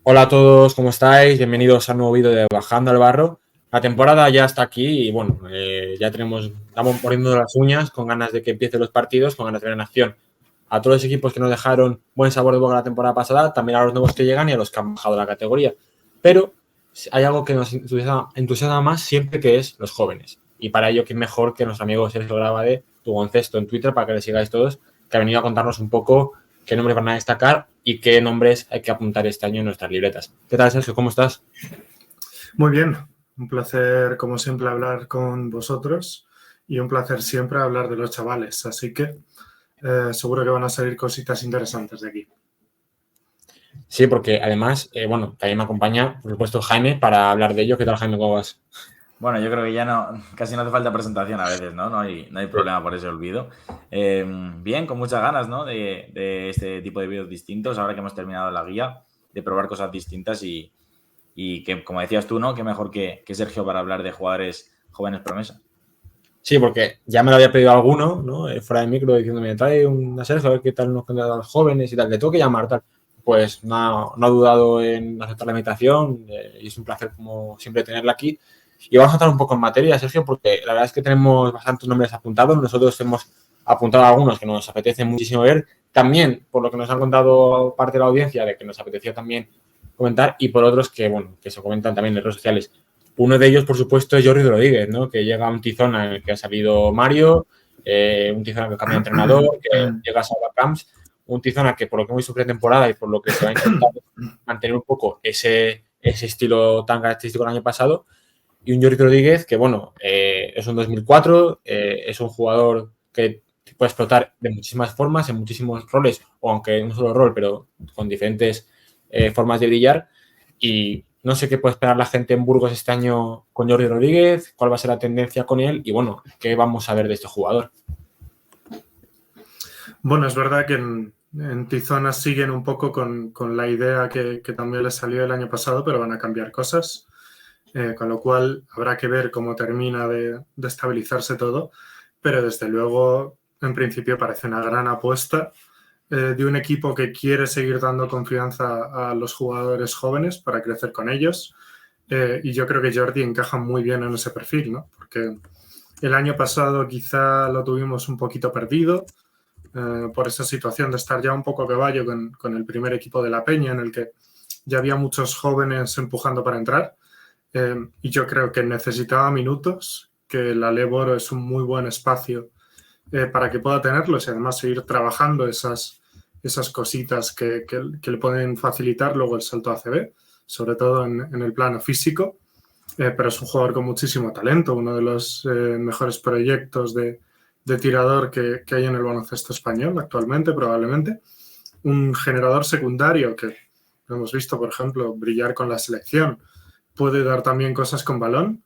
Hola a todos, ¿cómo estáis? Bienvenidos a un nuevo vídeo de Bajando al Barro. La temporada ya está aquí y bueno, ya estamos poniendo las uñas con ganas de que empiecen los partidos, con ganas de ver en acción a todos los equipos que nos dejaron buen sabor de boca la temporada pasada, también a los nuevos que llegan y a los que han bajado la categoría. Pero hay algo que nos entusiasma más siempre, que es los jóvenes. Y para ello, ¿quién mejor que nuestro amigo Sergio Grabade, tu Goncesto en Twitter, para que le sigáis todos, que ha venido a contarnos un poco qué nombres van a destacar y qué nombres hay que apuntar este año en nuestras libretas. ¿Qué tal, Sergio? ¿Cómo estás? Muy bien, un placer como siempre hablar con vosotros y un placer siempre hablar de los chavales, así que seguro que van a salir cositas interesantes de aquí. Sí, porque además, también me acompaña, por supuesto, Jaime, para hablar de ello. ¿Qué tal, Jaime? ¿Cómo vas? Bueno, yo creo que ya casi no hace falta presentación a veces, ¿no? No hay problema por ese olvido. Bien, con muchas ganas, ¿no? De este tipo de vídeos distintos, ahora que hemos terminado la guía, de probar cosas distintas y que, como decías tú, ¿no? Qué mejor que Sergio para hablar de jugadores jóvenes promesa. Sí, porque ya me lo había pedido alguno, ¿no? Fuera de micro, diciéndome, trae una Sergio, a ver qué tal nos quedan a los jóvenes y tal. Le tengo que llamar, tal. Pues no ha dudado en aceptar la invitación y es un placer, como siempre, tenerla aquí. Y vamos a entrar un poco en materia, Sergio, porque la verdad es que tenemos bastantes nombres apuntados. Nosotros hemos apuntado algunos que nos apetece muchísimo ver. También, por lo que nos han contado parte de la audiencia, de que nos apetecía también comentar, y por otros que, bueno, que se comentan también en redes sociales. Uno de ellos, por supuesto, es Jordi Rodríguez, ¿no? Que llega a un Tizona en el que ha salido Mario, un Tizona que cambia de entrenador, que llega a Salva Camps, un Tizona que, por lo que hemos visto pretemporada y por lo que se va a intentar mantener un poco ese estilo tan característico del año pasado, y un Jordi Rodríguez que, bueno, es un 2004, es un jugador que puede explotar de muchísimas formas, en muchísimos roles, o aunque no solo rol, pero con diferentes formas de brillar. Y no sé qué puede esperar la gente en Burgos este año con Jordi Rodríguez, cuál va a ser la tendencia con él y, bueno, qué vamos a ver de este jugador. Bueno, es verdad que en Tizona siguen un poco con la idea que también les salió el año pasado, pero van a cambiar cosas, con lo cual habrá que ver cómo termina de estabilizarse todo, pero desde luego, en principio, parece una gran apuesta de un equipo que quiere seguir dando confianza a los jugadores jóvenes para crecer con ellos. Y yo creo que Jordi encaja muy bien en ese perfil, ¿no? Porque el año pasado quizá lo tuvimos un poquito perdido por esa situación de estar ya un poco a caballo con el primer equipo de la Peña, en el que ya había muchos jóvenes empujando para entrar. Y yo creo que necesitaba minutos, que la Leboro es un muy buen espacio para que pueda tenerlos y además seguir trabajando esas cositas que le pueden facilitar luego el salto a ACB, sobre todo en el plano físico. Pero es un jugador con muchísimo talento, uno de los mejores proyectos de tirador que hay en el baloncesto español actualmente, probablemente. Un generador secundario que hemos visto, por ejemplo, brillar con la selección. Puede dar también cosas con balón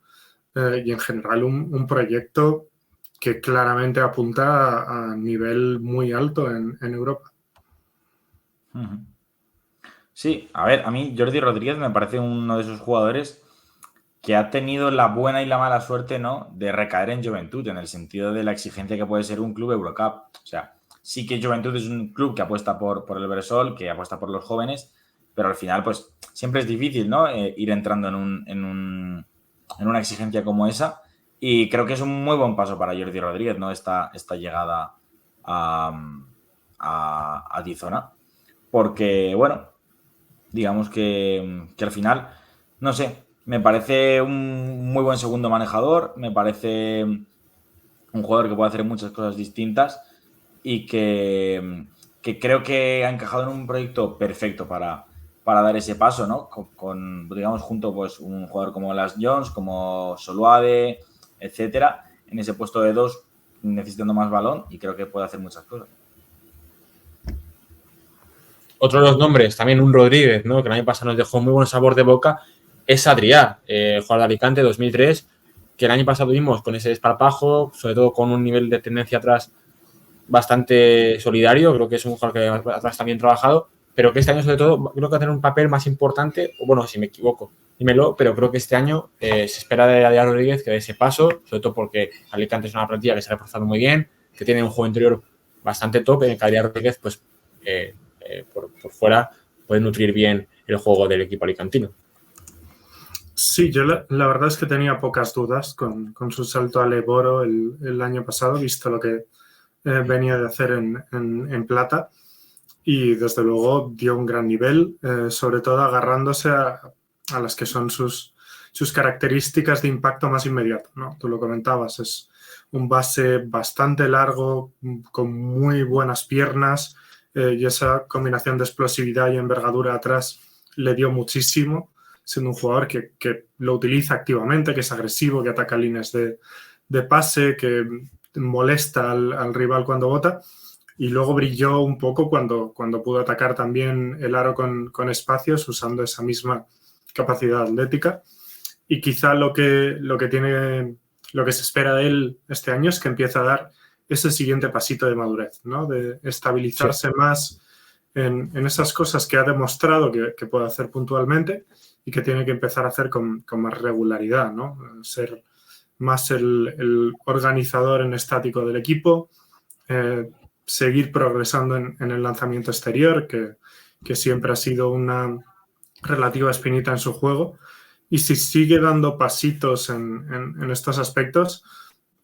y en general un proyecto que claramente apunta a nivel muy alto en Europa. Sí, a ver, a mí Jordi Rodríguez me parece uno de esos jugadores que ha tenido la buena y la mala suerte, ¿no?, de recaer en Juventud, en el sentido de la exigencia que puede ser un club Eurocup. O sea, sí que Juventud es un club que apuesta por el Bresol, que apuesta por los jóvenes, pero al final, pues, siempre es difícil, ¿no?, ir entrando en una exigencia como esa. Y creo que es un muy buen paso para Jordi Rodríguez, ¿no?, esta llegada a Tizona. Porque, bueno, digamos que al final, no sé, me parece un muy buen segundo manejador, me parece un jugador que puede hacer muchas cosas distintas y que creo que ha encajado en un proyecto perfecto para dar ese paso, ¿no? Digamos, junto pues un jugador como Las Jones, como Soluade, etcétera, en ese puesto de 2 necesitando más balón y creo que puede hacer muchas cosas. Otro de los nombres, también un Rodríguez, ¿no?, que el año pasado nos dejó muy buen sabor de boca, es Adrià, jugador de Alicante 2003, que el año pasado vimos con ese desparpajo, sobre todo con un nivel de tendencia atrás bastante solidario. Creo que es un jugador que atrás también trabajado, pero que este año, sobre todo, creo que va a tener un papel más importante, o bueno, si me equivoco, dímelo, pero creo que este año se espera de Adrià Rodríguez que dé ese paso, sobre todo porque Alicante es una plantilla que se ha reforzado muy bien, que tiene un juego interior bastante top, en el que Adrià Rodríguez, pues, por fuera puede nutrir bien el juego del equipo alicantino. Sí, yo la verdad es que tenía pocas dudas con su salto al Eboro el año pasado, visto lo que venía de hacer en plata, y desde luego dio un gran nivel, sobre todo agarrándose a las que son sus características de impacto más inmediato, ¿no? Tú lo comentabas, es un base bastante largo, con muy buenas piernas, y esa combinación de explosividad y envergadura atrás le dio muchísimo, siendo un jugador que lo utiliza activamente, que es agresivo, que ataca líneas de pase, que molesta al rival cuando bota, y luego brilló un poco cuando pudo atacar también el aro con espacios usando esa misma capacidad atlética. Y quizá lo que se espera de él este año es que empiece a dar ese siguiente pasito de madurez, ¿no? De estabilizarse más en esas cosas que ha demostrado que puede hacer puntualmente y que tiene que empezar a hacer con más regularidad, ¿no? Ser más el organizador en estático del equipo, seguir progresando en el lanzamiento exterior, que siempre ha sido una relativa espinita en su juego. Y si sigue dando pasitos en estos aspectos,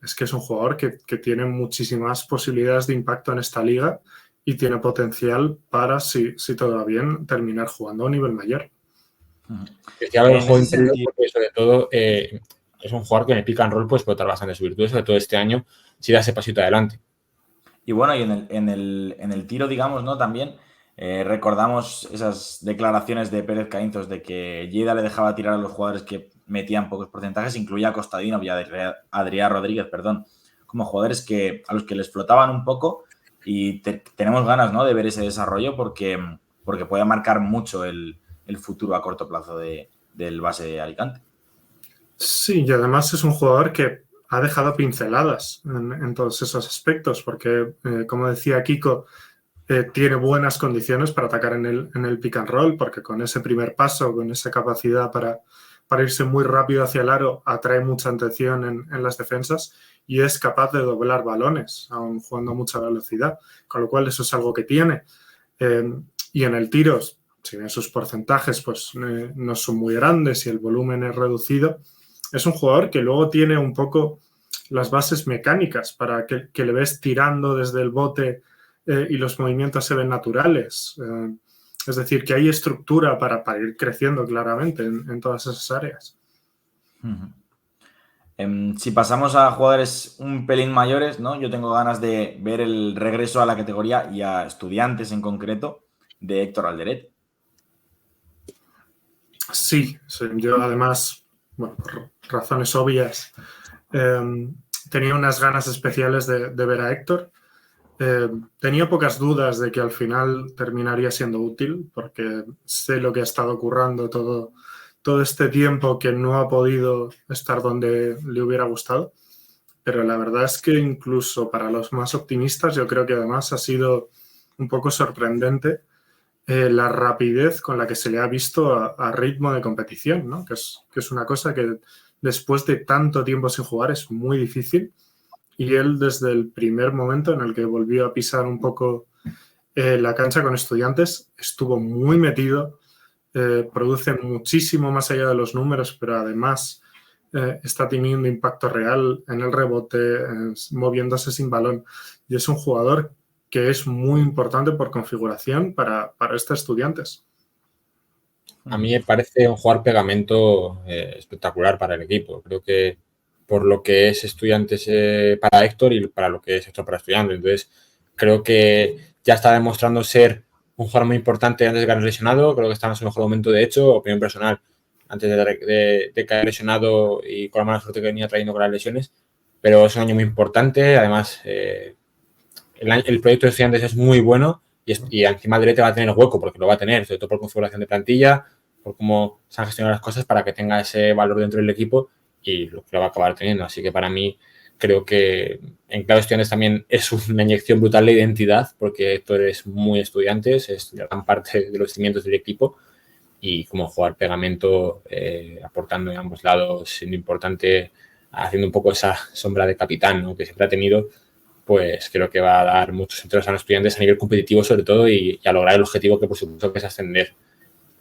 es que es un jugador que tiene muchísimas posibilidades de impacto en esta liga y tiene potencial para, si todo va bien, terminar jugando a un nivel mayor. Decía el juego interior porque sobre todo es un jugador que en el pick and roll puede explotar bastante su virtud, sobre todo este año, si da ese pasito adelante. Y bueno, y en el tiro, digamos, ¿no? También recordamos esas declaraciones de Pérez Caínzos de que Lleida le dejaba tirar a los jugadores que metían pocos porcentajes, incluía a Costadino y a Adrián Rodríguez, como jugadores a los que les flotaban un poco, y tenemos ganas, ¿no? De ver ese desarrollo porque puede marcar mucho el futuro a corto plazo del base de Alicante. Sí, y además es un jugador que ha dejado pinceladas en todos esos aspectos, porque, como decía Kiko, tiene buenas condiciones para atacar en el pick and roll, porque con ese primer paso, con esa capacidad para irse muy rápido hacia el aro, atrae mucha atención en las defensas y es capaz de doblar balones, aun jugando a mucha velocidad, con lo cual eso es algo que tiene. Y en el tiro, si bien sus porcentajes pues, no son muy grandes y el volumen es reducido, es un jugador que luego tiene un poco las bases mecánicas para que le ves tirando desde el bote y los movimientos se ven naturales. Es decir, que hay estructura para ir creciendo claramente en todas esas áreas. Si pasamos a jugadores un pelín mayores, ¿no? Yo tengo ganas de ver el regreso a la categoría y a Estudiantes en concreto de Héctor Alderet. Sí, yo además, bueno, por razones obvias, tenía unas ganas especiales de ver a Héctor. Tenía pocas dudas de que al final terminaría siendo útil, porque sé lo que ha estado currando todo este tiempo, que no ha podido estar donde le hubiera gustado. Pero la verdad es que incluso para los más optimistas, yo creo que además ha sido un poco sorprendente la rapidez con la que se le ha visto a ritmo de competición, ¿no? Que es una cosa que después de tanto tiempo sin jugar es muy difícil. Y él, desde el primer momento en el que volvió a pisar un poco la cancha con Estudiantes, estuvo muy metido, produce muchísimo más allá de los números, pero además está teniendo impacto real en el rebote, moviéndose sin balón. Y es un jugador que es muy importante por configuración para Estudiantes. A mí me parece un jugador pegamento espectacular para el equipo. Creo que por lo que es Estudiantes para Héctor y para lo que es Héctor para Estudiantes. Entonces, creo que ya está demostrando ser un jugador muy importante antes de caer lesionado. Creo que está en su mejor momento, de hecho, opinión personal, antes de caer lesionado y con la mala suerte que venía trayendo con las lesiones. Pero es un año muy importante. Además, el proyecto de Estudiantes es muy bueno y encima Alderet va a tener hueco, porque lo va a tener, sobre todo por configuración de plantilla, por cómo se han gestionado las cosas para que tenga ese valor dentro del equipo y lo va a acabar teniendo. Así que para mí creo que en clave Estudiantes también es una inyección brutal de identidad, porque Héctor es muy Estudiantes, es gran parte de los cimientos del equipo y como jugar pegamento, aportando en ambos lados, siendo importante, haciendo un poco esa sombra de capitán, ¿no? Que siempre ha tenido, pues creo que va a dar muchos centros a los Estudiantes a nivel competitivo sobre todo y a lograr el objetivo que por supuesto que es ascender.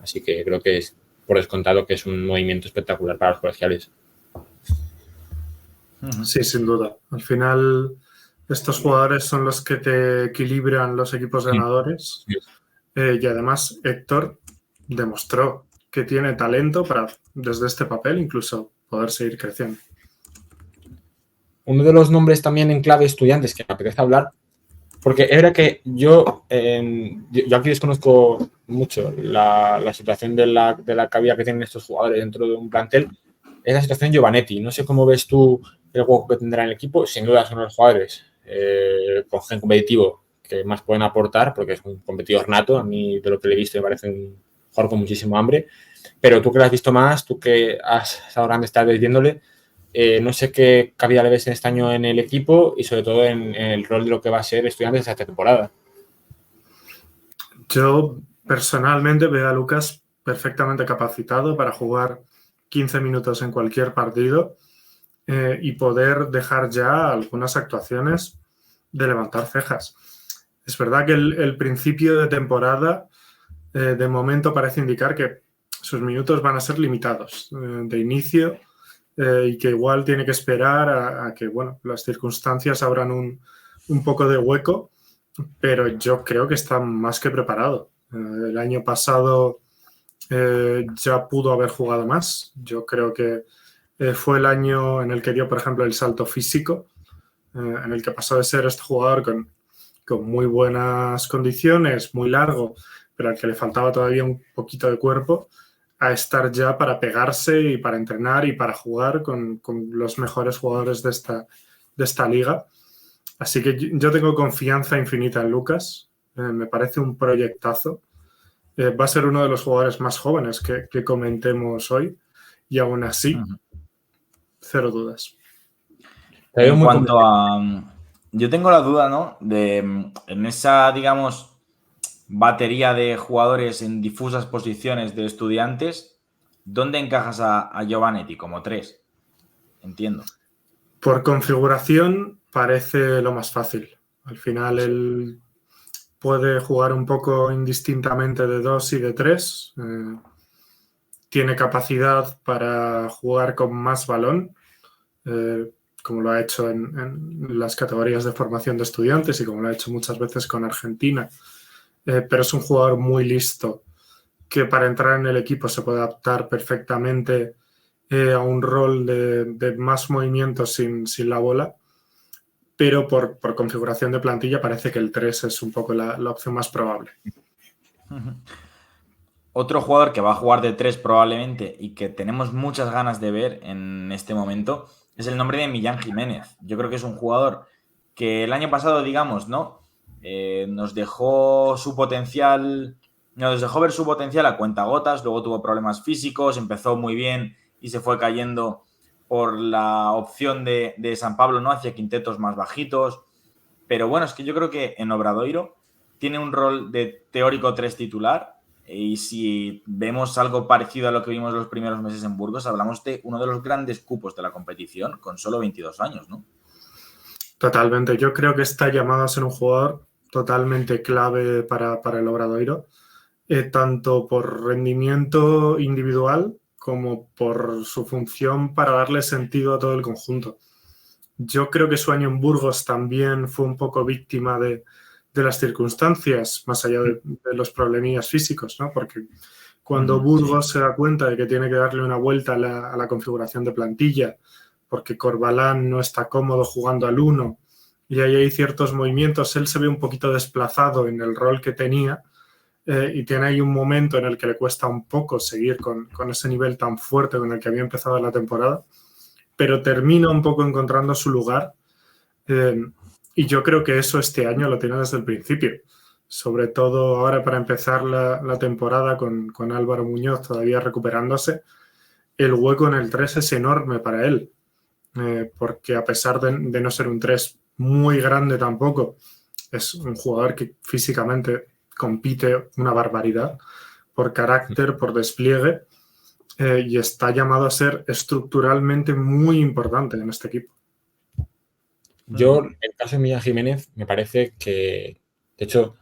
Así que creo que es por descontado que es un movimiento espectacular para los colegiales. Sí, sin duda. Al final, estos jugadores son los que te equilibran los equipos ganadores. Y además, Héctor demostró que tiene talento para, desde este papel, incluso poder seguir creciendo. Uno de los nombres también en clave Estudiantes que me apetece hablar, porque era que yo aquí desconozco mucho la situación de la cabida que tienen estos jugadores dentro de un plantel, es la situación Giovanetti. No sé cómo ves tú el juego que tendrá en el equipo. Sin duda son los jugadores con gen competitivo que más pueden aportar, porque es un competidor nato. A mí, de lo que le he visto, me parece un jugador con muchísimo hambre. Pero tú que lo has visto más, tú que has ahora me estás viéndole, no sé qué cabida le ves en este año en el equipo y sobre todo en el rol de lo que va a ser Estudiantes esta temporada. Yo personalmente veo a Lucas perfectamente capacitado para jugar 15 minutos en cualquier partido y poder dejar ya algunas actuaciones de levantar cejas. Es verdad que el principio de temporada de momento parece indicar que sus minutos van a ser limitados de inicio y que igual tiene que esperar a que bueno, las circunstancias abran un poco de hueco, pero yo creo que está más que preparado. El año pasado ya pudo haber jugado más. Yo creo que fue el año en el que dio, por ejemplo, el salto físico, en el que pasó de ser este jugador con muy buenas condiciones, muy largo, pero al que le faltaba todavía un poquito de cuerpo, a estar ya para pegarse y para entrenar y para jugar con los mejores jugadores de esta liga. Así que yo tengo confianza infinita en Lucas. Me parece un proyectazo. Va a ser uno de los jugadores más jóvenes que comentemos hoy y aún así, cero dudas. En cuanto a... Yo tengo la duda, ¿no? De en esa, digamos, batería de jugadores en difusas posiciones de Estudiantes, ¿dónde encajas a Giovanetti? Como 3. Entiendo. Por configuración parece lo más fácil. Al final él puede jugar un poco indistintamente de 2 y de 3. Tiene capacidad para jugar con más balón, como lo ha hecho en las categorías de formación de Estudiantes y como lo ha hecho muchas veces con Argentina. Pero es un jugador muy listo que para entrar en el equipo se puede adaptar perfectamente a un rol de más movimientos sin la bola, pero por configuración de plantilla parece que el 3 es un poco la opción más probable. Otro jugador que va a jugar de 3 probablemente y que tenemos muchas ganas de ver en este momento es el nombre de Millán Jiménez. Yo creo que es un jugador que el año pasado, digamos, ¿no? Nos dejó ver su potencial a cuentagotas, luego tuvo problemas físicos, empezó muy bien y se fue cayendo por la opción de San Pablo, ¿no? Hacia quintetos más bajitos. Pero bueno, es que yo creo que en Obradoiro tiene un rol de teórico 3 titular. Y si vemos algo parecido a lo que vimos los primeros meses en Burgos, hablamos de uno de los grandes cupos de la competición con solo 22 años, ¿no? Totalmente. Yo creo que está llamado a ser un jugador totalmente clave para el Obradoiro, tanto por rendimiento individual como por su función para darle sentido a todo el conjunto. Yo creo que su año en Burgos también fue un poco víctima de las circunstancias, más allá de los problemillas físicos, ¿no? Porque cuando Burgos se da cuenta de que tiene que darle una vuelta a la configuración de plantilla, porque Corbalán no está cómodo jugando al 1 y ahí hay ciertos movimientos, él se ve un poquito desplazado en el rol que tenía y tiene ahí un momento en el que le cuesta un poco seguir con ese nivel tan fuerte con el que había empezado la temporada, pero termina un poco encontrando su lugar. Y yo creo que eso este año lo tiene desde el principio. Sobre todo ahora para empezar la temporada con Álvaro Muñoz todavía recuperándose. El hueco en el 3 es enorme para él. Porque a pesar de no ser un 3 muy grande tampoco, es un jugador que físicamente compite una barbaridad por carácter, por despliegue. Y está llamado a ser estructuralmente muy importante en este equipo. Yo, en el caso de Millán Jiménez, me parece que, de hecho,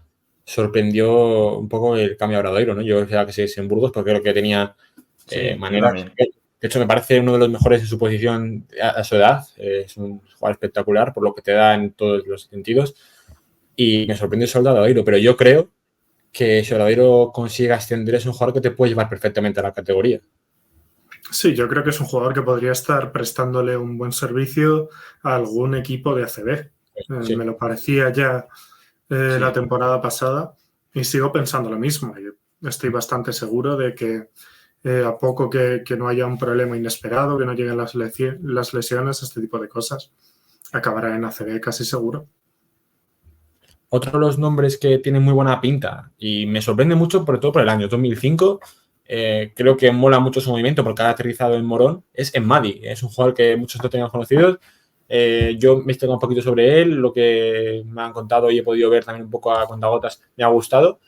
sorprendió un poco el cambio a Obradoiro, ¿no? Yo decía que siguiese en Burgos porque creo que tenía maneras. De hecho, me parece uno de los mejores en su posición a su edad. Es un jugador espectacular por lo que te da en todos los sentidos. Y me sorprendió ese Obradoiro, pero yo creo que si Obradoiro consigue ascender es un jugador que te puede llevar perfectamente a la categoría. Sí, yo creo que es un jugador que podría estar prestándole un buen servicio a algún equipo de ACB. Sí. Me lo parecía ya la temporada pasada y sigo pensando lo mismo. Yo estoy bastante seguro de que a poco que no haya un problema inesperado, que no lleguen las lesiones, este tipo de cosas, acabará en ACB casi seguro. Otro de los nombres que tiene muy buena pinta y me sorprende mucho, sobre todo por el año 2005, creo que mola mucho su movimiento porque ha aterrizado en Morón, es Madi. Es un jugador que muchos no tenían conocidos. Yo me he investigado un poquito sobre él, lo que me han contado y he podido ver también un poco a cuentagotas, me ha gustado,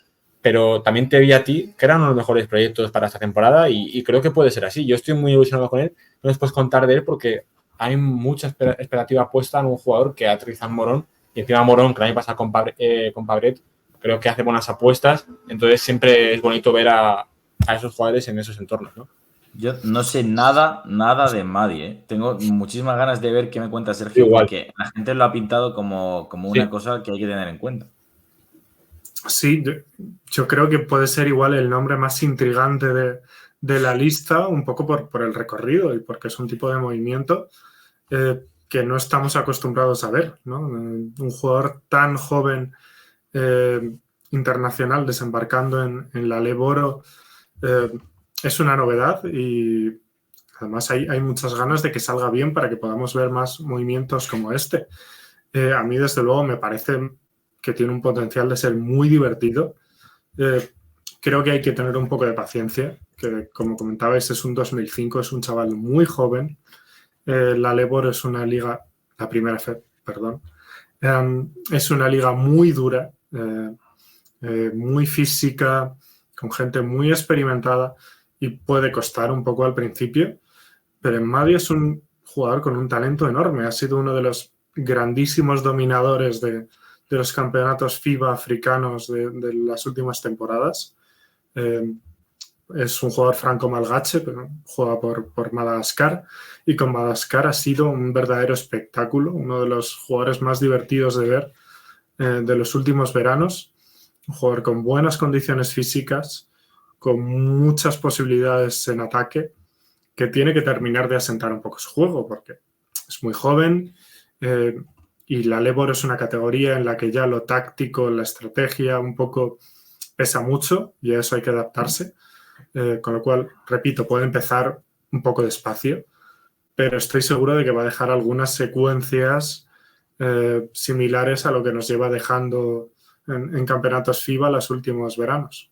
pero también te vi a ti, que era uno de los mejores proyectos para esta temporada y creo que puede ser así. Yo estoy muy ilusionado con él, no les puedes contar de él porque hay mucha expectativa puesta en un jugador que aterriza en Morón. Y encima Morón, que el año pasado con Pabret, creo que hace buenas apuestas. Entonces siempre es bonito ver a esos jugadores en esos entornos, ¿no? Yo no sé nada de Madi, ¿eh? Tengo muchísimas ganas de ver qué me cuenta Sergio, Igual. porque la gente lo ha pintado como una cosa que hay que tener en cuenta. Sí, yo creo que puede ser igual el nombre más intrigante de la lista, un poco por el recorrido y porque es un tipo de movimiento que no estamos acostumbrados a ver, ¿no? Un jugador tan joven internacional desembarcando en la Leboro es una novedad y además hay muchas ganas de que salga bien para que podamos ver más movimientos como este. A mí, desde luego, me parece que tiene un potencial de ser muy divertido. Creo que hay que tener un poco de paciencia, que como comentabais es un 2005, es un chaval muy joven. La Lebor es una liga, la primera FEP, perdón, es una liga muy dura, muy física, con gente muy experimentada y puede costar un poco al principio, pero Madi es un jugador con un talento enorme, ha sido uno de los grandísimos dominadores de los campeonatos FIBA africanos de las últimas temporadas. Es un jugador franco-malgache, pero juega por Madagascar y con Madagascar ha sido un verdadero espectáculo, uno de los jugadores más divertidos de ver de los últimos veranos, un jugador con buenas condiciones físicas, con muchas posibilidades en ataque, que tiene que terminar de asentar un poco su juego porque es muy joven y la Lebor es una categoría en la que ya lo táctico, la estrategia un poco pesa mucho y a eso hay que adaptarse. Con lo cual, repito, puede empezar un poco despacio, pero estoy seguro de que va a dejar algunas secuencias similares a lo que nos lleva dejando en campeonatos FIBA los últimos veranos.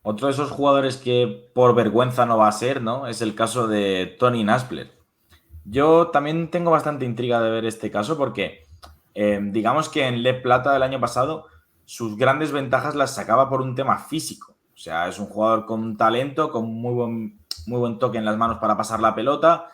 Otro de esos jugadores que por vergüenza no va a ser, ¿no? Es el caso de Tony Naspler. Yo también tengo bastante intriga de ver este caso porque digamos que en Le Plata del año pasado sus grandes ventajas las sacaba por un tema físico. O sea, es un jugador con talento, con muy buen toque en las manos para pasar la pelota,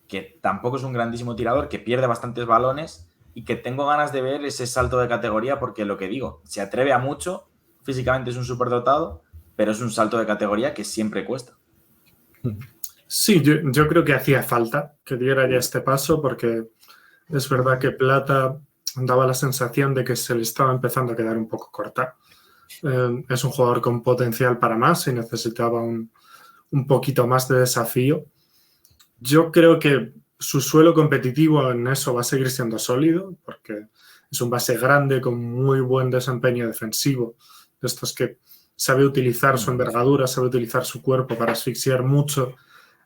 que tampoco es un grandísimo tirador, que pierde bastantes balones y que tengo ganas de ver ese salto de categoría porque lo que digo, se atreve a mucho, físicamente es un superdotado, pero es un salto de categoría que siempre cuesta. Sí, yo creo que hacía falta que diera ya este paso porque es verdad que Plata daba la sensación de que se le estaba empezando a quedar un poco corta. Es un jugador con potencial para más y necesitaba un poquito más de desafío. Yo creo que su suelo competitivo en eso va a seguir siendo sólido porque es un base grande con muy buen desempeño defensivo, de estos que sabe utilizar su envergadura, sabe utilizar su cuerpo para asfixiar mucho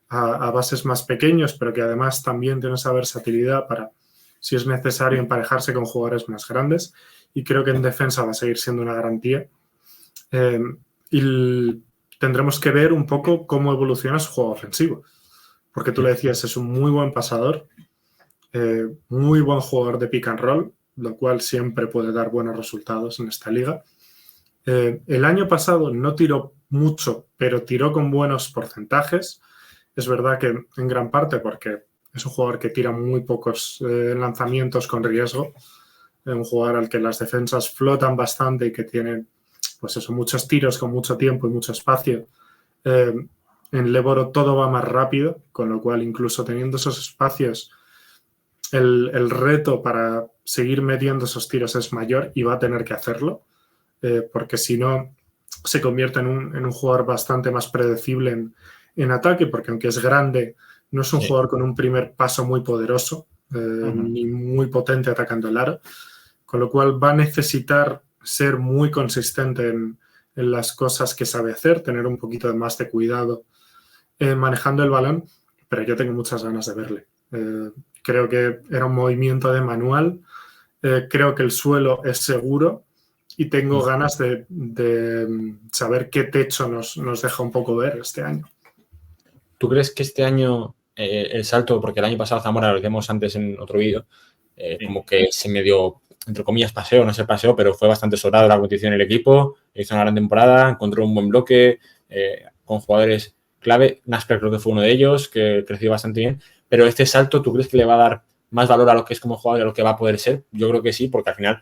a bases más pequeños, pero que además también tiene esa versatilidad para, si es necesario, emparejarse con jugadores más grandes. Y creo que en defensa va a seguir siendo una garantía. Y tendremos que ver un poco cómo evoluciona su juego ofensivo. Porque tú le decías, es un muy buen pasador, muy buen jugador de pick and roll, lo cual siempre puede dar buenos resultados en esta liga. El año pasado no tiró mucho, pero tiró con buenos porcentajes. Es verdad que en gran parte porque es un jugador que tira muy pocos lanzamientos con riesgo. un jugador al que las defensas flotan bastante y que tiene, pues eso, muchos tiros con mucho tiempo y mucho espacio. En Leboro todo va más rápido, con lo cual incluso teniendo esos espacios, el reto para seguir metiendo esos tiros es mayor y va a tener que hacerlo, porque si no se convierte en un jugador bastante más predecible en ataque, porque aunque es grande, no es un jugador con un primer paso muy poderoso, ni muy potente atacando el aro, con lo cual va a necesitar ser muy consistente en las cosas que sabe hacer, tener un poquito más de cuidado manejando el balón, pero yo tengo muchas ganas de verle. Creo que era un movimiento de manual, creo que el suelo es seguro y tengo ganas de saber qué techo nos deja un poco ver este año. ¿Tú crees que este año el salto, porque el año pasado Zamora, lo decíamos antes en otro vídeo, como que se medio, entre comillas, paseo, no sé paseo, pero fue bastante sobrado la competición el equipo, hizo una gran temporada, encontró un buen bloque con jugadores clave. Naspers creo que fue uno de ellos, que creció bastante bien, pero este salto, ¿tú crees que le va a dar más valor a lo que es como jugador y a lo que va a poder ser? Yo creo que sí, porque al final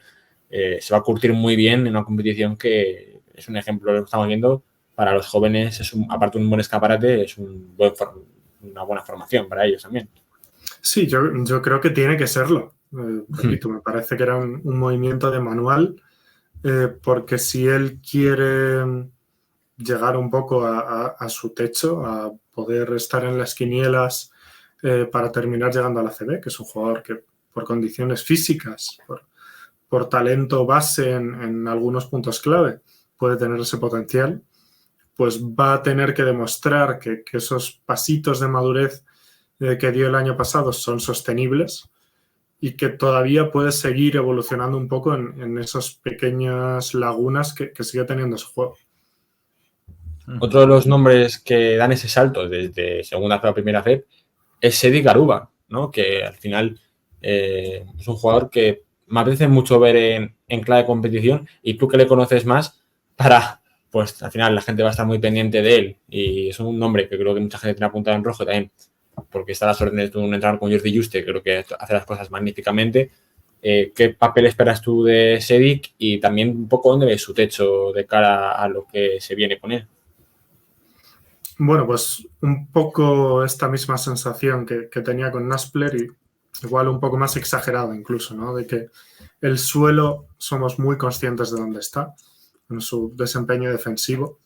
se va a curtir muy bien en una competición que es un ejemplo de lo que estamos viendo. Para los jóvenes, aparte de un buen escaparate, es una buena formación para ellos también. Sí, yo creo que tiene que serlo. Repito, me parece que era un movimiento de manual, porque si él quiere llegar un poco a su techo, a poder estar en las quinielas para terminar llegando a la ACB, que es un jugador que por condiciones físicas, por talento base en algunos puntos clave, puede tener ese potencial, pues va a tener que demostrar que esos pasitos de madurez que dio el año pasado son sostenibles y que todavía puede seguir evolucionando un poco en esas pequeñas lagunas que sigue teniendo su juego. Otro de los nombres que dan ese salto desde segunda a primera FEP es Sedi Garuba, ¿no? Que al final es un jugador que me apetece mucho ver en clave de competición, y tú que le conoces más, pues al final la gente va a estar muy pendiente de él, y es un nombre que creo que mucha gente tiene apuntado en rojo también, porque está a las órdenes de un entrenador con Jordi Juste, creo que hace las cosas magníficamente. ¿Qué papel esperas tú de Sedic y también un poco dónde ves su techo de cara a lo que se viene con él? Bueno, pues un poco esta misma sensación que tenía con Naspers, y igual un poco más exagerado incluso, ¿no? De que el suelo somos muy conscientes de dónde está, en su desempeño defensivo,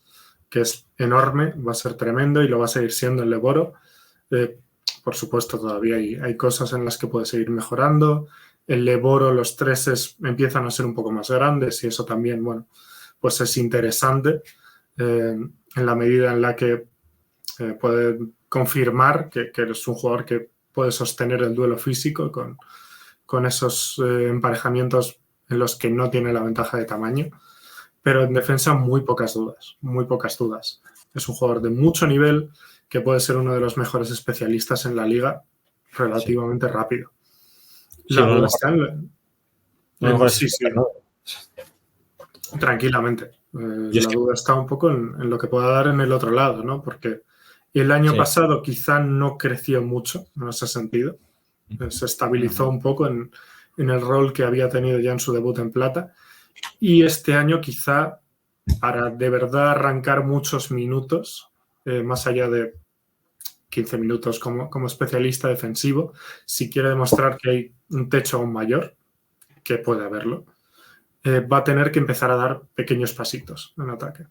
que es enorme, va a ser tremendo y lo va a seguir siendo en Leboro. Por supuesto, todavía hay cosas en las que puede seguir mejorando. En Leboro los treses empiezan a ser un poco más grandes y eso también, bueno, pues es interesante en la medida en la que puede confirmar que es un jugador que puede sostener el duelo físico con esos emparejamientos en los que no tiene la ventaja de tamaño. Pero en defensa muy pocas dudas. Es un jugador de mucho nivel que puede ser uno de los mejores especialistas en la liga relativamente rápido. La duda está tranquilamente. La duda está un poco en lo que pueda dar en el otro lado, ¿no? Porque el año pasado quizá no creció mucho en ese sentido. Se estabilizó un poco en el rol que había tenido ya en su debut en plata. Y este año quizá para de verdad arrancar muchos minutos, más allá de 15 minutos como especialista defensivo, si quiere demostrar que hay un techo aún mayor, que puede haberlo, va a tener que empezar a dar pequeños pasitos en ataque.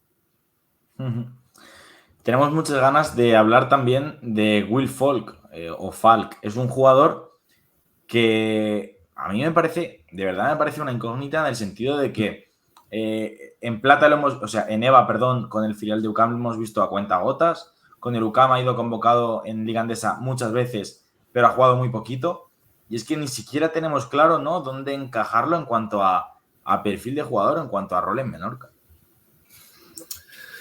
Tenemos muchas ganas de hablar también de Will Falk, o Falk. Es un jugador que a mí me parece, de verdad me parece una incógnita en el sentido de que en plata en EVA, perdón, con el filial de UCAM lo hemos visto a cuentagotas. Con el UCAM ha ido convocado en Liga Andesa muchas veces, pero ha jugado muy poquito. Y es que ni siquiera tenemos claro, ¿no?, dónde encajarlo en cuanto a perfil de jugador, en cuanto a rol en Menorca.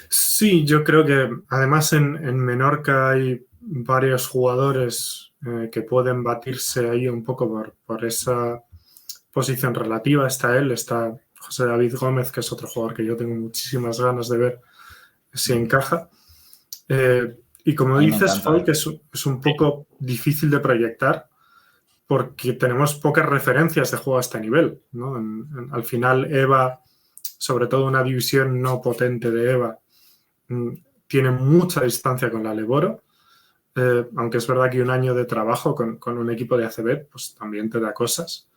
Sí, yo creo que además en Menorca hay varios jugadores que pueden batirse ahí un poco por esa posición relativa. Está él, está José David Gómez, que es otro jugador que yo tengo muchísimas ganas de ver si encaja. Y como dices, Falk es un poco difícil de proyectar porque tenemos pocas referencias de juego a este nivel, ¿no? Al final, EVA, sobre todo una división no potente de EVA, tiene mucha distancia con la Leboro, aunque es verdad que un año de trabajo con un equipo de ACB pues también te da cosas.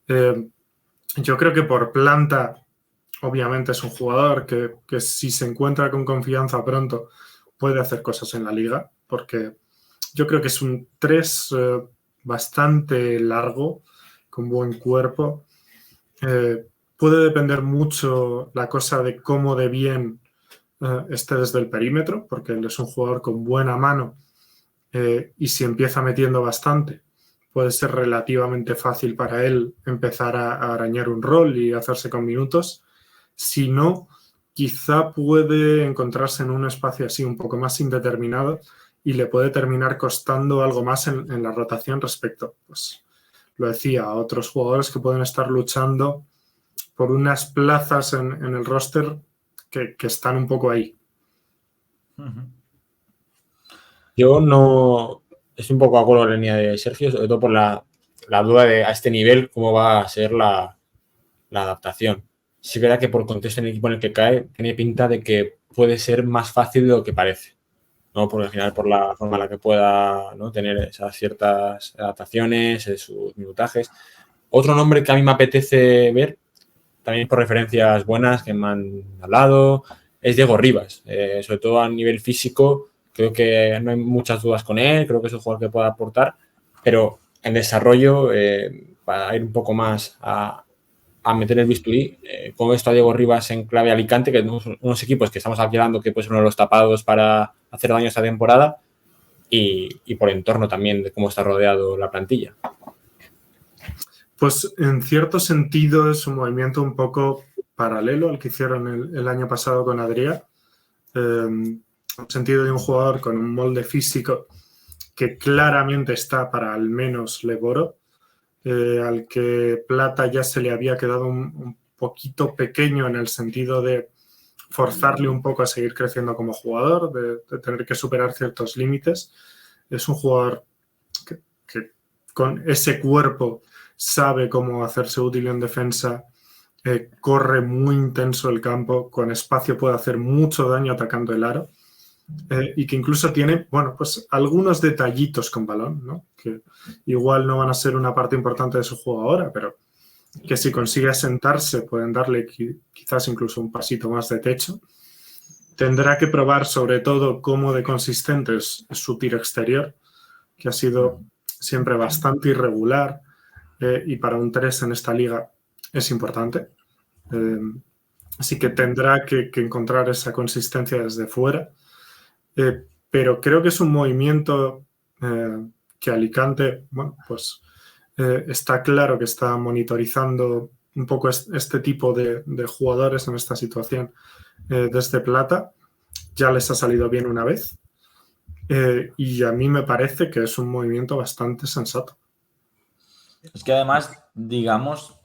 Yo creo que por planta, obviamente es un jugador que si se encuentra con confianza pronto puede hacer cosas en la liga, porque yo creo que es un 3 bastante largo, con buen cuerpo. Puede depender mucho la cosa de cómo de bien esté desde el perímetro, porque él es un jugador con buena mano y si empieza metiendo bastante, puede ser relativamente fácil para él empezar a arañar un rol y hacerse con minutos. Si no, quizá puede encontrarse en un espacio así un poco más indeterminado y le puede terminar costando algo más en la rotación respecto, pues lo decía, a otros jugadores que pueden estar luchando por unas plazas en el roster que están un poco ahí. Yo no... Es un poco a acuerdo con la línea de Sergio, sobre todo por la duda de a este nivel cómo va a ser la adaptación. Sí, verá que por contexto en el equipo en el que cae, tiene pinta de que puede ser más fácil de lo que parece, ¿no? Porque al final, por la forma en la que pueda, ¿no?, tener esas ciertas adaptaciones, sus minutajes. Otro nombre que a mí me apetece ver, también por referencias buenas que me han hablado, es Diego Rivas. Sobre todo a nivel físico, creo que no hay muchas dudas con él, creo que es un jugador que puede aportar, pero en desarrollo, para ir un poco más a meter el bisturí, con esto a Diego Rivas en clave Alicante, que tenemos unos equipos que estamos alquilando que puede ser uno de los tapados para hacer daño esta temporada, y por entorno también de cómo está rodeado la plantilla. Pues en cierto sentido es un movimiento un poco paralelo al que hicieron el año pasado con Adrià, en el sentido de un jugador con un molde físico que claramente está para al menos Leboro, al que Plata ya se le había quedado un poquito pequeño en el sentido de forzarle un poco a seguir creciendo como jugador, de tener que superar ciertos límites. Es un jugador que con ese cuerpo sabe cómo hacerse útil en defensa, corre muy intenso el campo, con espacio puede hacer mucho daño atacando el aro, y que incluso tiene, bueno, pues algunos detallitos con balón, ¿no? Que igual no van a ser una parte importante de su juego ahora, pero que si consigue asentarse pueden darle quizás incluso un pasito más de techo. Tendrá que probar sobre todo cómo de consistente es su tiro exterior, que ha sido siempre bastante irregular, y para un 3 en esta liga es importante. Así que tendrá que encontrar esa consistencia desde fuera. Pero creo que es un movimiento que Alicante, bueno, pues está claro que está monitorizando un poco este tipo de jugadores en esta situación desde Plata. Ya les ha salido bien una vez, y a mí me parece que es un movimiento bastante sensato. Es que además, digamos,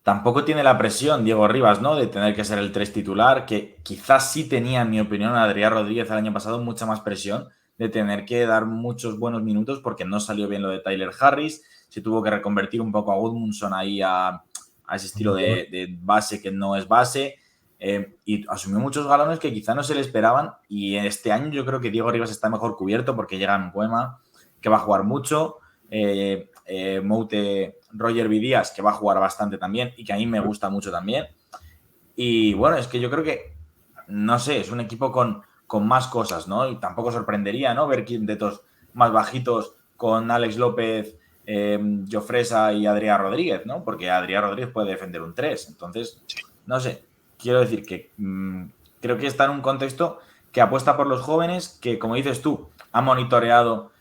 tampoco tiene la presión Diego Rivas, ¿no?, de tener que ser el 3 titular, que quizás sí tenía, en mi opinión, Adrià Rodríguez el año pasado mucha más presión de tener que dar muchos buenos minutos porque no salió bien lo de Tyler Harris, se tuvo que reconvertir un poco a Gudmundsson ahí a ese estilo de base que no es base, y asumió muchos galones que quizá no se le esperaban, y este año yo creo que Diego Rivas está mejor cubierto porque llega en Poema, que va a jugar mucho, Moute Roger Vidías, que va a jugar bastante también y que a mí me gusta mucho también. Y bueno, es que yo creo que, no sé, es un equipo con más cosas, ¿no? Y tampoco sorprendería, ¿no?, ver quintetos más bajitos con Alex López, Jofresa y Adrià Rodríguez, ¿no? Porque Adrià Rodríguez puede defender un 3. Entonces, no sé, quiero decir que creo que está en un contexto que apuesta por los jóvenes, que, como dices tú, ha monitorizado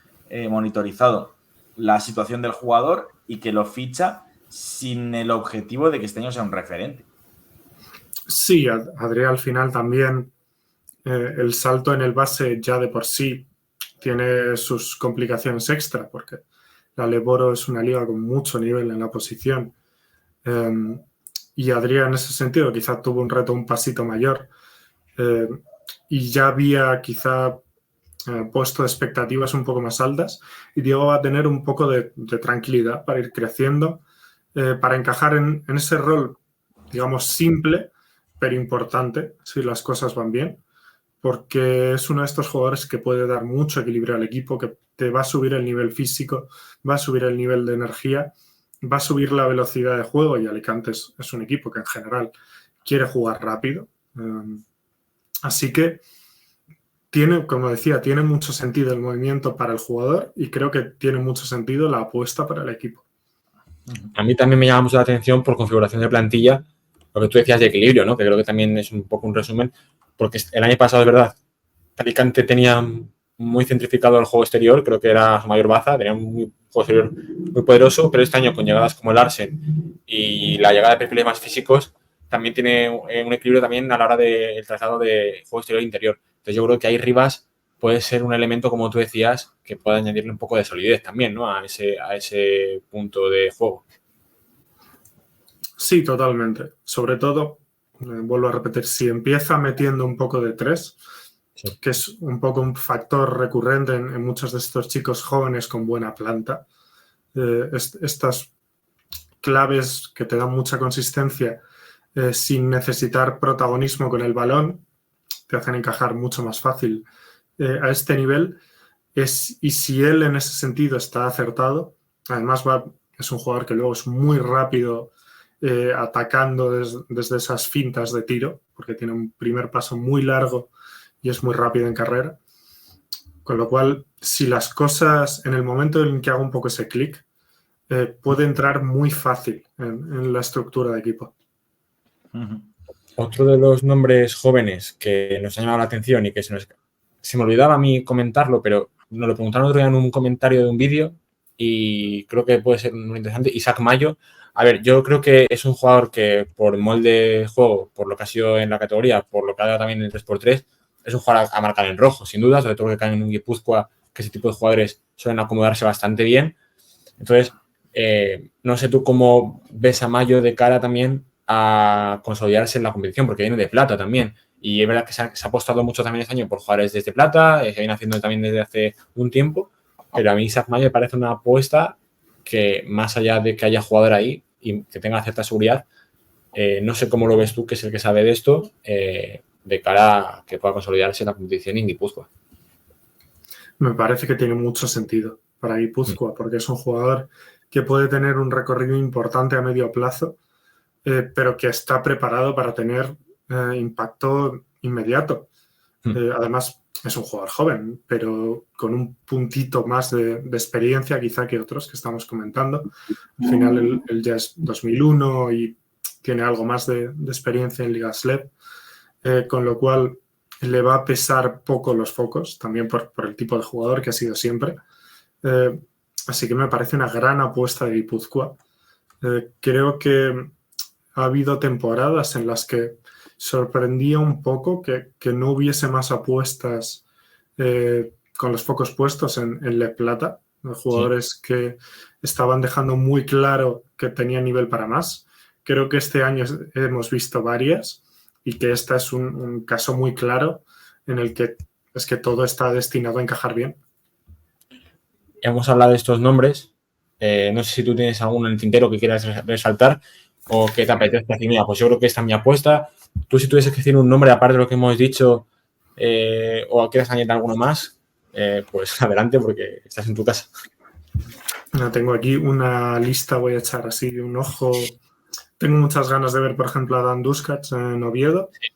la situación del jugador y que lo ficha sin el objetivo de que este año sea un referente. Sí, Adrià al final también, el salto en el base ya de por sí tiene sus complicaciones extra, porque la Leboro es una liga con mucho nivel en la posición, y Adrià en ese sentido quizá tuvo un reto un pasito mayor, y ya había quizá puesto de expectativas un poco más altas y Diego va a tener un poco de tranquilidad para ir creciendo, para encajar en ese rol, digamos, simple, pero importante si las cosas van bien, porque es uno de estos jugadores que puede dar mucho equilibrio al equipo, que te va a subir el nivel físico, va a subir el nivel de energía, va a subir la velocidad de juego, y Alicante es un equipo que en general quiere jugar rápido. Así que tiene, como decía, tiene mucho sentido el movimiento para el jugador y creo que tiene mucho sentido la apuesta para el equipo. A mí también me llama mucho la atención por configuración de plantilla lo que tú decías de equilibrio, ¿no? Que creo que también es un poco un resumen, porque el año pasado, es verdad, Alicante tenía muy centrificado el juego exterior, creo que era su mayor baza, tenía un juego exterior muy poderoso, pero este año con llegadas como el Larsen y la llegada de perfiles más físicos, también tiene un equilibrio también a la hora del trazado de juego exterior e interior. Entonces yo creo que ahí Rivas puede ser un elemento, como tú decías, que puede añadirle un poco de solidez también, ¿no? A ese punto de juego. Sí, totalmente. Sobre todo, vuelvo a repetir, si empieza metiendo un poco de tres, sí, que es un poco un factor recurrente en muchos de estos chicos jóvenes con buena planta, estas claves que te dan mucha consistencia sin necesitar protagonismo con el balón, te hacen encajar mucho más fácil a este nivel. Y si él en ese sentido está acertado, además es un jugador que luego es muy rápido atacando desde esas fintas de tiro, porque tiene un primer paso muy largo y es muy rápido en carrera. Con lo cual, si las cosas, en el momento en que haga un poco ese clic, puede entrar muy fácil en la estructura de equipo. Otro de los nombres jóvenes que nos ha llamado la atención y que se me olvidaba a mí comentarlo, pero nos lo preguntaron otro día en un comentario de un vídeo y creo que puede ser muy interesante, Isaac Mayo. A ver, yo creo que es un jugador que por molde de juego, por lo que ha sido en la categoría, por lo que ha dado también en el 3x3, es un jugador a marcar en rojo, sin duda, sobre todo que caen en un Guipúzcoa, que ese tipo de jugadores suelen acomodarse bastante bien. Entonces, no sé tú cómo ves a Mayo de cara también a consolidarse en la competición, porque viene de plata también. Y es verdad que se ha apostado mucho también este año por jugadores desde plata, se viene haciendo también desde hace un tiempo, pero a mí Isaac Mayo me parece una apuesta que, más allá de que haya jugador ahí y que tenga cierta seguridad, no sé cómo lo ves tú, que es el que sabe de esto, de cara a que pueda consolidarse en la competición en Guipúzcoa. Me parece que tiene mucho sentido para Guipúzcoa, porque es un jugador que puede tener un recorrido importante a medio plazo, pero que está preparado para tener impacto inmediato. Además, es un jugador joven, pero con un puntito más de experiencia quizá que otros que estamos comentando. Al final, él ya es 2001 y tiene algo más de experiencia en Liga SLEP, con lo cual le va a pesar poco los focos, también por el tipo de jugador que ha sido siempre. Así que me parece una gran apuesta de Guipúzcoa. Creo que ha habido temporadas en las que sorprendía un poco que no hubiese más apuestas con los focos puestos en Le Plata, jugadores sí, que estaban dejando muy claro que tenían nivel para más. Creo que este año hemos visto varias y que este es un caso muy claro en el que es que todo está destinado a encajar bien. Hemos hablado de estos nombres. No sé si tú tienes alguno en el tintero que quieras resaltar o que te apetezca decir, mira, pues yo creo que esta es mi apuesta. Tú, si tuvieses que decir un nombre aparte de lo que hemos dicho o quieres añadir alguno más, pues adelante, porque estás en tu casa. Tengo aquí una lista, voy a echar así un ojo. Tengo muchas ganas de ver, por ejemplo, a Dan Duskach en Oviedo. Sí,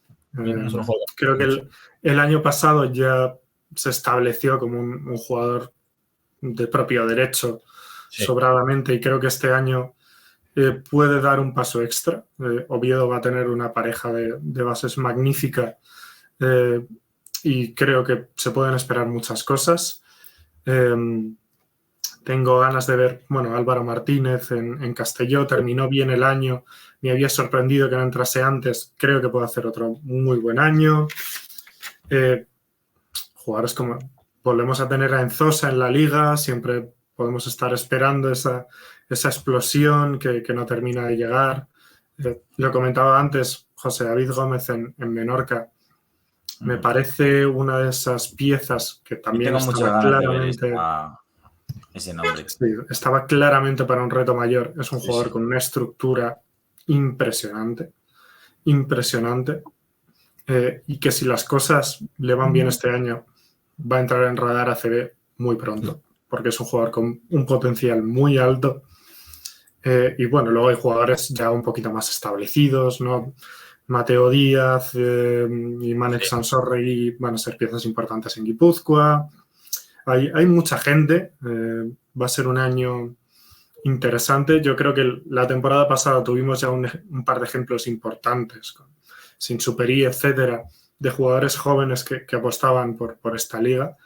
creo que el año pasado ya se estableció como un jugador de propio derecho, sí, sobradamente, y creo que este año puede dar un paso extra. Oviedo va a tener una pareja de bases magnífica y creo que se pueden esperar muchas cosas. Tengo ganas de ver, bueno, Álvaro Martínez en Castelló, terminó bien el año, me había sorprendido que no entrase antes, creo que puede hacer otro muy buen año. Jugadores como, volvemos a tener a Enzosa en la liga, siempre podemos estar esperando esa explosión que no termina de llegar. Lo comentaba antes José David Gómez en Menorca, Me parece una de esas piezas que también tengo muchas ganas claramente... de ver ese nombre. Sí, estaba claramente para un reto mayor. Es un jugador sí. con una estructura impresionante. Impresionante. Y que si las cosas le van bien este año, va a entrar en radar ACB muy pronto. Porque es un jugador con un potencial muy alto. Y bueno, luego hay jugadores ya un poquito más establecidos, ¿no? Mateo Díaz y Manek Sansorregui van a ser piezas importantes en Guipúzcoa. Hay mucha gente. Va a ser un año interesante. Yo creo que la temporada pasada tuvimos ya un par de ejemplos importantes, con Sinsuperi, etcétera, de jugadores jóvenes que apostaban por esta liga.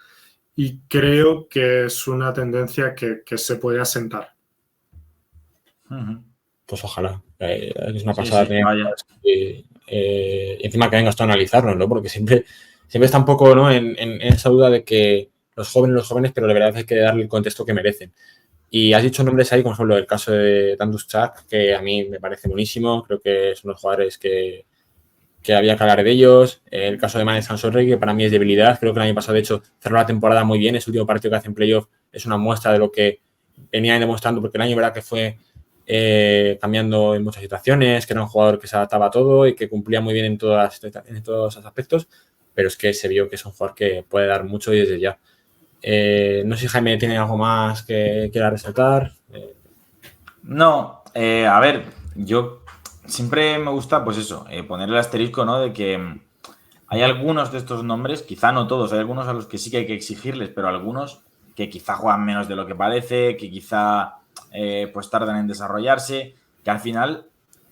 Y creo que es una tendencia que se puede asentar. Pues ojalá. Es una pasada tener encima que vengas tú a analizarnos, ¿no? Porque siempre está un poco, ¿no? en esa duda de que los jóvenes, pero de verdad hay que darle el contexto que merecen. Y has dicho nombres ahí, como por ejemplo el caso de Dandus Chak, que a mí me parece buenísimo. Creo que son los jugadores que había que hablar de ellos. El caso de Manek Sansorregui, que para mí es debilidad. Creo que el año pasado, de hecho, cerró la temporada muy bien. Ese último partido que hace en playoff es una muestra de lo que venía demostrando, porque el año, verdad, que fue cambiando en muchas situaciones, que era un jugador que se adaptaba a todo y que cumplía muy bien en todos los aspectos, pero es que se vio que es un jugador que puede dar mucho y desde ya. No sé si Jaime tiene algo más que quiera resaltar. No, a ver, yo siempre me gusta, pues eso, poner el asterisco, ¿no? De que hay algunos de estos nombres, quizá no todos, hay algunos a los que sí que hay que exigirles, pero algunos que quizá juegan menos de lo que parece, que quizá pues tardan en desarrollarse, que al final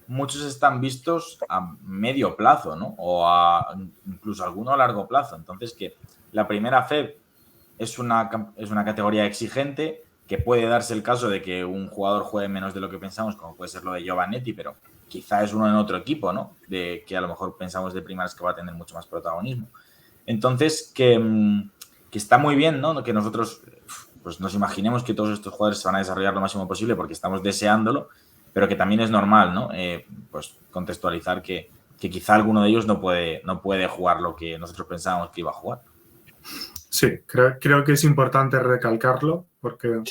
muchos están vistos a medio plazo, ¿no? O incluso alguno a largo plazo. Entonces, que la primera FEB es una categoría exigente, que puede darse el caso de que un jugador juegue menos de lo que pensamos, como puede ser lo de Giovannetti, pero quizá es uno en otro equipo, ¿no? De que a lo mejor pensamos de primeras que va a tener mucho más protagonismo. Entonces, que está muy bien, ¿no? Que nosotros pues nos imaginemos que todos estos jugadores se van a desarrollar lo máximo posible porque estamos deseándolo, pero que también es normal, ¿no? Pues contextualizar que quizá alguno de ellos no puede jugar lo que nosotros pensábamos que iba a jugar. Sí, creo que es importante recalcarlo porque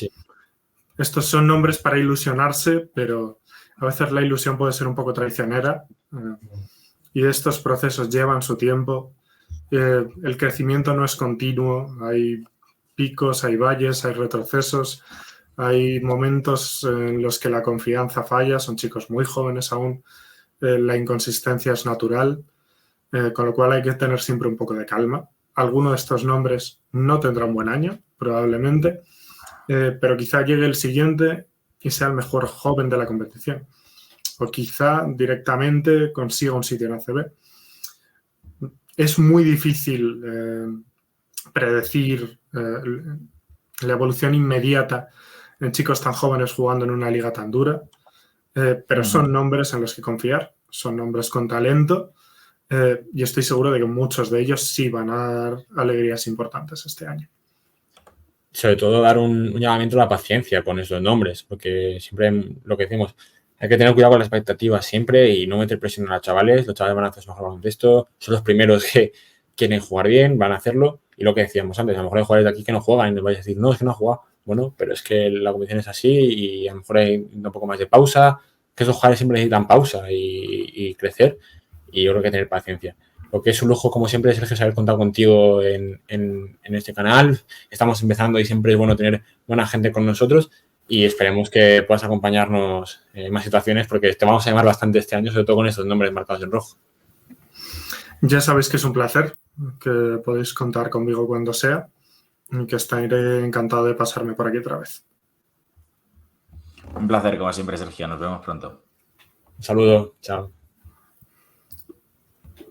estos son nombres para ilusionarse, pero a veces la ilusión puede ser un poco traicionera y estos procesos llevan su tiempo. El crecimiento no es continuo, hay picos, hay valles, hay retrocesos, hay momentos en los que la confianza falla, son chicos muy jóvenes aún, la inconsistencia es natural, con lo cual hay que tener siempre un poco de calma. Alguno de estos nombres no tendrá un buen año, probablemente, pero quizá llegue el siguiente y sea el mejor joven de la competición. O quizá directamente consiga un sitio en ACB. Es muy difícil predecir la evolución inmediata en chicos tan jóvenes jugando en una liga tan dura, pero son nombres en los que confiar, son nombres con talento y estoy seguro de que muchos de ellos sí van a dar alegrías importantes este año. Sobre todo dar un llamamiento a la paciencia con esos nombres, porque siempre lo que decimos, hay que tener cuidado con las expectativas siempre y no meter presión a los chavales van a hacer su mejor baloncesto, son los primeros que quieren jugar bien, van a hacerlo, y lo que decíamos antes, a lo mejor hay jugadores de aquí que no juegan y nos vais a decir, no, es que no ha jugado, bueno, pero es que la competición es así y a lo mejor hay un poco más de pausa, que esos jugadores siempre necesitan pausa y crecer, y yo creo que hay que tener paciencia. Lo que es un lujo, como siempre, Sergio, saber contar contigo en este canal. Estamos empezando y siempre es bueno tener buena gente con nosotros y esperemos que puedas acompañarnos en más situaciones porque te vamos a llamar bastante este año, sobre todo con estos nombres marcados en rojo. Ya sabéis que es un placer, que podéis contar conmigo cuando sea y que estaré encantado de pasarme por aquí otra vez. Un placer, como siempre, Sergio. Nos vemos pronto. Un saludo. Chao.